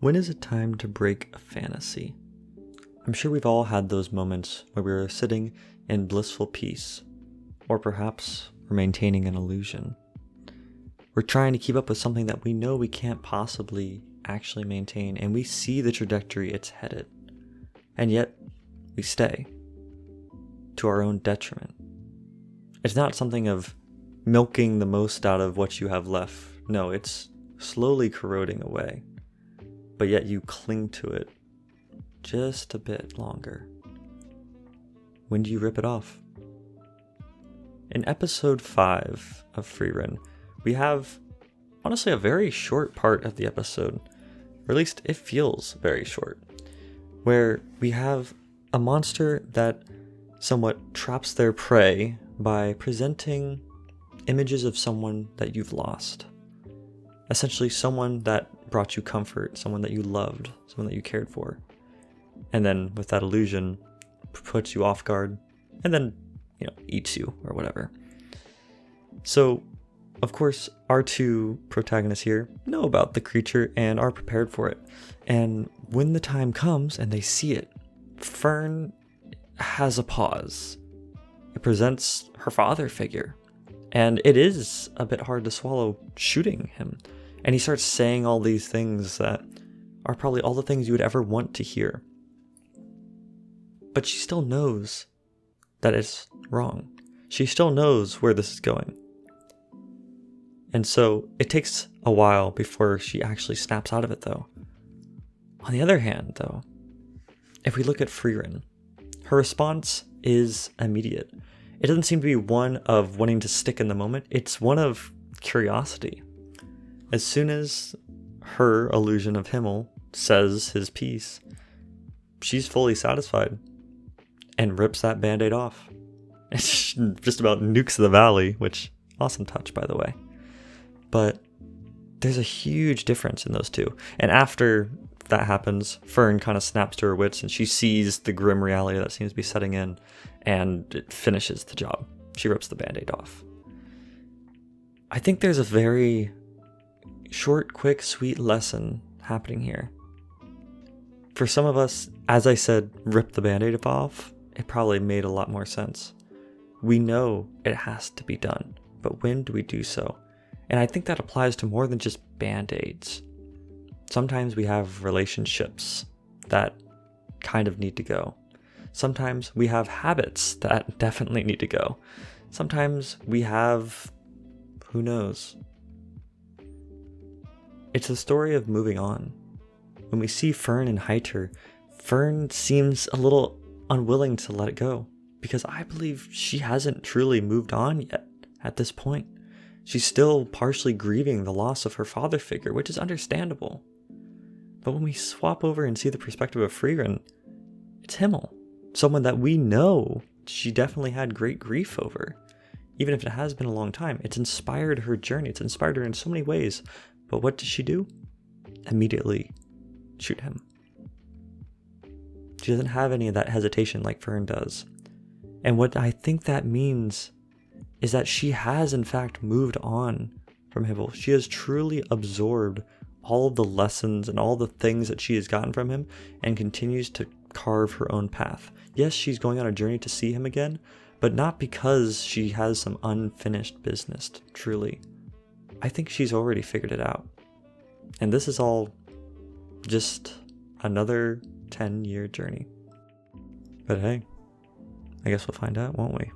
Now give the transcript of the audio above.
When is it time to break a fantasy? I'm sure we've all had those moments where we're sitting in blissful peace, or perhaps we're maintaining an illusion. We're trying to keep up with something that we know we can't possibly actually maintain, and we see the trajectory it's headed, and yet we stay, to our own detriment. It's not something of milking the most out of what you have left. No, it's slowly corroding away, but yet you cling to it just a bit longer. When do you rip it off? In episode 5 of Frieren, we have honestly a very short part of the episode, or at least it feels very short, where we have a monster that somewhat traps their prey by presenting images of someone that you've lost. Essentially someone that brought you comfort, someone that you loved, someone that you cared for. And then with that illusion, puts you off guard, and then, eats you or whatever. So, of course, our two protagonists here know about the creature and are prepared for it. And when the time comes and they see it, Fern has a pause. It presents her father figure. And it is a bit hard to swallow shooting him. And he starts saying all these things that are probably all the things you would ever want to hear. But she still knows that it's wrong. She still knows where this is going. And so it takes a while before she actually snaps out of it, though. On the other hand, though, if we look at Frieren, her response is immediate. It doesn't seem to be one of wanting to stick in the moment. It's one of curiosity. As soon as her illusion of Himmel says his piece, she's fully satisfied and rips that band-aid off. It's just about nukes the valley, which, awesome touch, by the way. But there's a huge difference in those two. And after that happens, Fern kind of snaps to her wits and she sees the grim reality that seems to be setting in, and it finishes the job. She rips the band-aid off. I think there's a very short, quick, sweet lesson happening here. For some of us, as I said, rip the band-aid off, it probably made a lot more sense. We know it has to be done, but when do we do so? And I think that applies to more than just band-aids. Sometimes we have relationships that kind of need to go. Sometimes we have habits that definitely need to go. Sometimes we have, who knows? It's a story of moving on. When we see Fern and Heiter, Fern seems a little unwilling to let it go, because I believe she hasn't truly moved on yet at this point. She's still partially grieving the loss of her father figure, which is understandable. But when we swap over and see the perspective of Frieren, it's Himmel, someone that we know she definitely had great grief over. Even if it has been a long time, it's inspired her journey. It's inspired her in so many ways. But what does she do? Immediately shoot him. She doesn't have any of that hesitation like Fern does. And what I think that means is that she has in fact moved on from Himmel. She has truly absorbed all of the lessons and all the things that she has gotten from him and continues to carve her own path. Yes, she's going on a journey to see him again, but not because she has some unfinished business, truly. I think she's already figured it out. And this is all just another 10-year journey. But hey, I guess we'll find out, won't we?